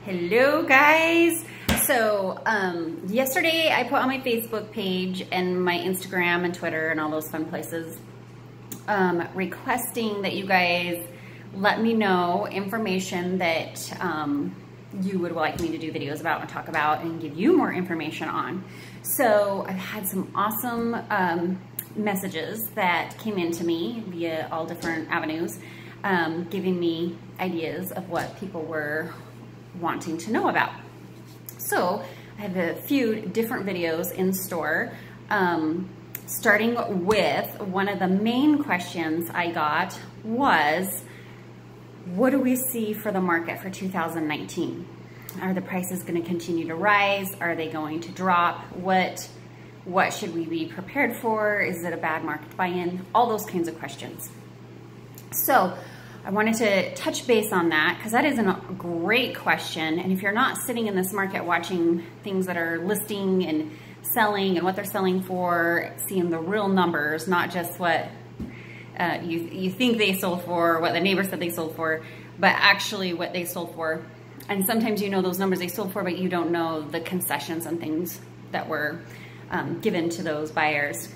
Hello guys. So yesterday I put on my Facebook page and my Instagram and Twitter and all those fun places requesting that you guys let me know information that you would like me to do videos about and talk about and give you more information on. So I've had some awesome messages that came into me via all different avenues, giving me ideas of what people were wanting to know about. So I have a few different videos in store, starting with one of the main questions I got was, what do we see for the market for 2019? Are the prices going to continue to rise? Are they going to drop? What should we be prepared for? Is it a bad market to buy in? All those kinds of questions. So I wanted to touch base on that because that is a great question. And if you're not sitting in this market watching things that are listing and selling and what they're selling for, seeing the real numbers, not just what you think they sold for, what the neighbor said they sold for, but actually what they sold for. And sometimes you know those numbers they sold for, but you don't know the concessions and things that were given to those buyers.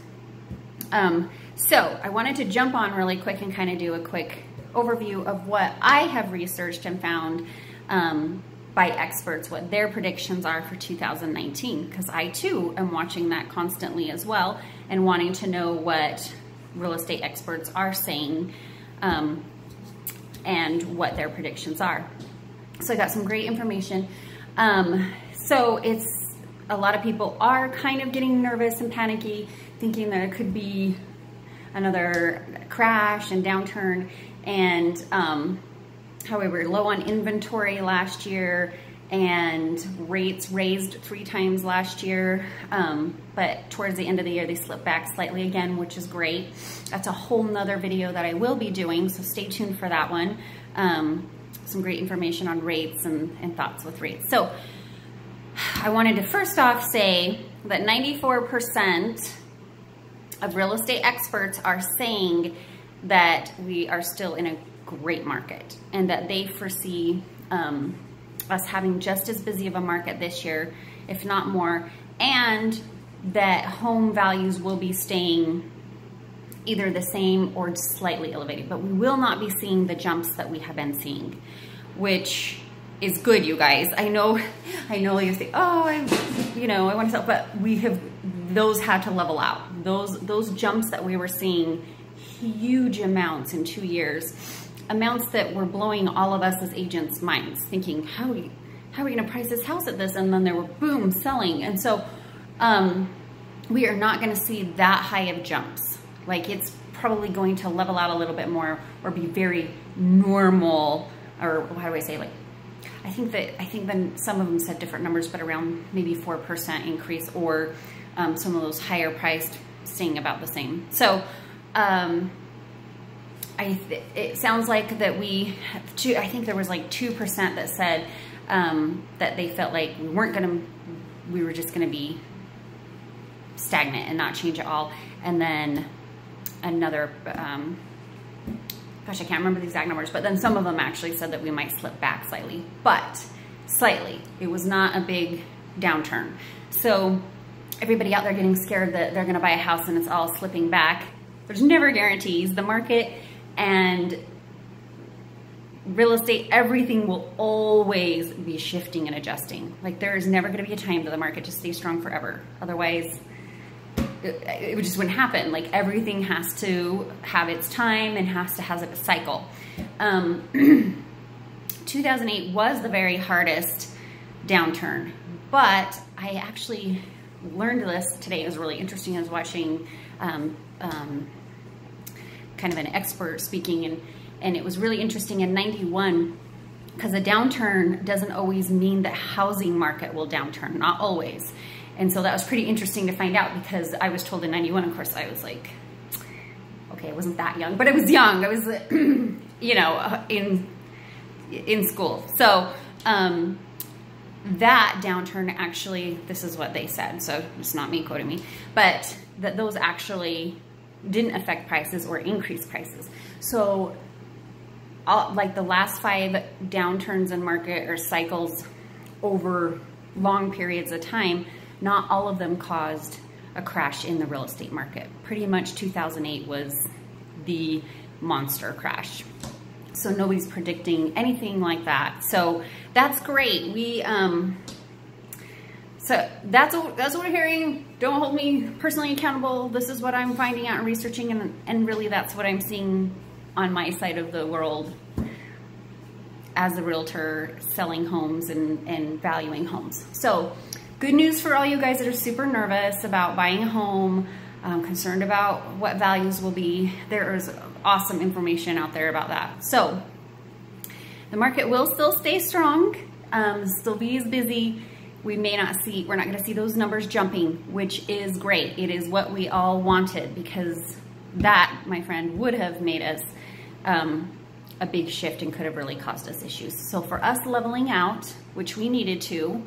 So I wanted to jump on really quick and kind of do a quick overview of what I have researched and found by experts, what their predictions are for 2019, because I too am watching that constantly as well and wanting to know what real estate experts are saying and what their predictions are. So I got some great information. So it's a lot of people are kind of getting nervous and panicky, thinking that it could be another crash and downturn, and how we were low on inventory last year and rates raised 3 times last year, but towards the end of the year they slipped back slightly again, which is great. That's a whole nother video that I will be doing, so stay tuned for that one. Some great information on rates and thoughts with rates. So I wanted to first off say that 94% of real estate experts are saying that we are still in a great market and that they foresee us having just as busy of a market this year, if not more, and that home values will be staying either the same or slightly elevated, but we will not be seeing the jumps that we have been seeing, which is good, you guys. I know you say, oh, I want to sell, but those had to level out. Those jumps that we were seeing, huge amounts in 2 years, amounts that were blowing all of us as agents' minds, thinking, how are we going to price this house at this? And then there were boom, selling. And so we are not going to see that high of jumps. Like, it's probably going to level out a little bit more or be very normal, or how do I say, like, I think then some of them said different numbers, but around maybe 4% increase, or some of those higher priced staying about the same. So it sounds like that I think there was like 2% that said that they felt like we were just gonna be stagnant and not change at all. And then another, gosh, I can't remember the exact numbers, but then some of them actually said that we might slip back slightly, but slightly. It was not a big downturn. So everybody out there getting scared that they're gonna buy a house and it's all slipping back, there's never guarantees. The market and real estate, everything will always be shifting and adjusting. Like, there is never gonna be a time that the market just stays strong forever. Otherwise, it just wouldn't happen. Like, everything has to have its time and has to have its cycle. 2008 was the very hardest downturn, but I actually learned this today. It was really interesting. I was watching kind of an expert speaking, and it was really interesting in 91, because a downturn doesn't always mean that housing market will downturn, not always. And so that was pretty interesting to find out, because I was told in 91, of course, I was like, okay, I wasn't that young, but I was young. I was, in school. So that downturn actually, this is what they said, so it's not me quoting me, but that those actually didn't affect prices or increase prices. So like the last 5 downturns in market or cycles over long periods of time, not all of them caused a crash in the real estate market. Pretty much 2008 was the monster crash. So nobody's predicting anything like that. So that's great. So that's what we're hearing. Don't hold me personally accountable. This is what I'm finding out and researching, and really that's what I'm seeing on my side of the world as a realtor selling homes and valuing homes. So good news for all you guys that are super nervous about buying a home, concerned about what values will be. There is awesome information out there about that. So the market will still stay strong, still be as busy. We're not gonna see those numbers jumping, which is great. It is what we all wanted, because that, my friend, would have made us a big shift and could have really caused us issues. So for us leveling out, which we needed to,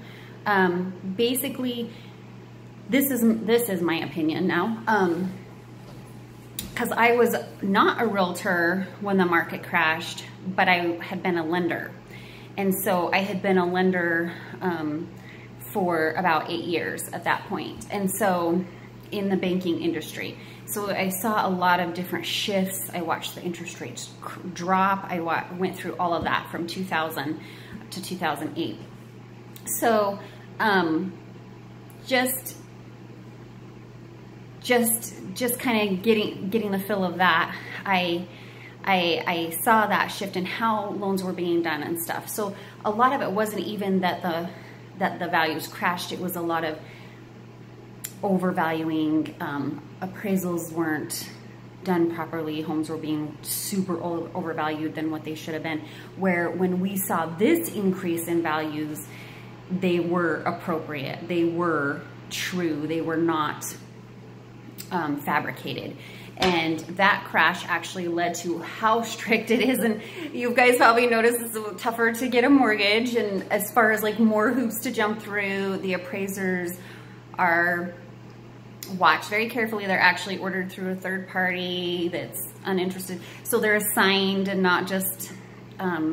basically, this is my opinion now, because I was not a realtor when the market crashed, but I had been a lender. And so I had been a lender for about 8 years at that point. And so in the banking industry. So I saw a lot of different shifts. I watched the interest rates drop. I went through all of that from 2000 to 2008. So just kind of getting the feel of that, I saw that shift in how loans were being done and stuff. So a lot of it wasn't even that the values crashed. It was a lot of overvaluing. Appraisals weren't done properly. Homes were being super overvalued than what they should have been. Where when we saw this increase in values, they were appropriate. They were true. They were not fabricated. And that crash actually led to how strict it is. And you guys probably noticed it's tougher to get a mortgage. And as far as like more hoops to jump through, the appraisers are watched very carefully. They're actually ordered through a third party that's uninterested. So they're assigned and not just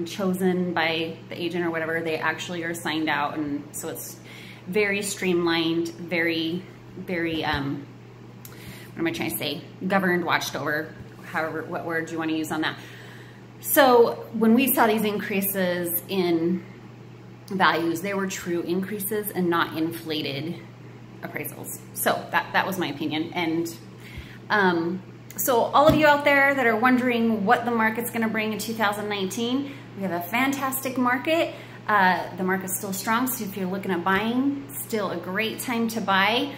chosen by the agent or whatever. They actually are signed out. And so it's very streamlined, very, very, what am I trying to say? Governed, watched over, however, what word you want to use on that. So when we saw these increases in values, they were true increases and not inflated appraisals. So that was my opinion. And so all of you out there that are wondering what the market's going to bring in 2019, we have a fantastic market. The market's still strong, so if you're looking at buying, still a great time to buy.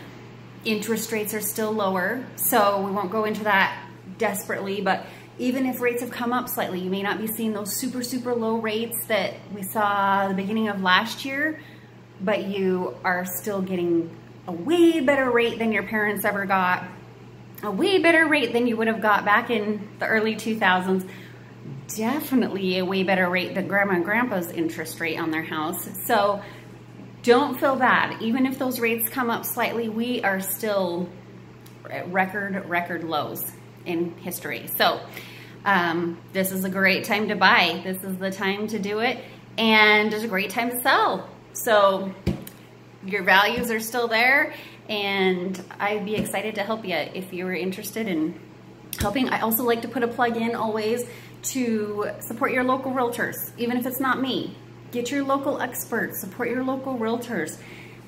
Interest rates are still lower, so we won't go into that desperately, but even if rates have come up slightly, you may not be seeing those super, super low rates that we saw at the beginning of last year, but you are still getting a way better rate than your parents ever got, a way better rate than you would have got back in the early 2000s, definitely a way better rate than grandma and grandpa's interest rate on their house. So don't feel bad. Even if those rates come up slightly, we are still at record lows in history. So this is a great time to buy. This is the time to do it, and it's a great time to sell. So your values are still there, and I'd be excited to help you if you were interested in helping. I also like to put a plug in always to support your local realtors, even if it's not me. Get your local experts, support your local realtors.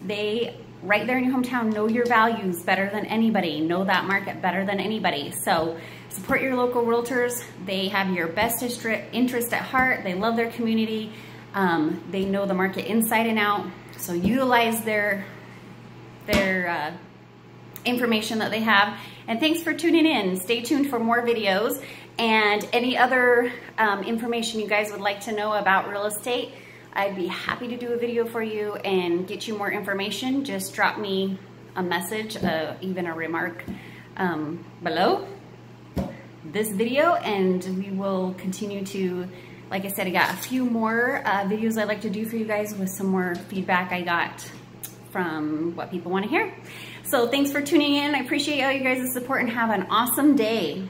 They, right there in your hometown, know your values better than anybody, know that market better than anybody. So support your local realtors. They have your best interest at heart. They love their community. They know the market inside and out. So utilize their information that they have. And thanks for tuning in. Stay tuned for more videos. And any other information you guys would like to know about real estate, I'd be happy to do a video for you and get you more information. Just drop me a message, even a remark below this video, and we will continue to, like I said, I got a few more videos I'd like to do for you guys with some more feedback I got from what people want to hear. So thanks for tuning in. I appreciate all you guys' support, and have an awesome day.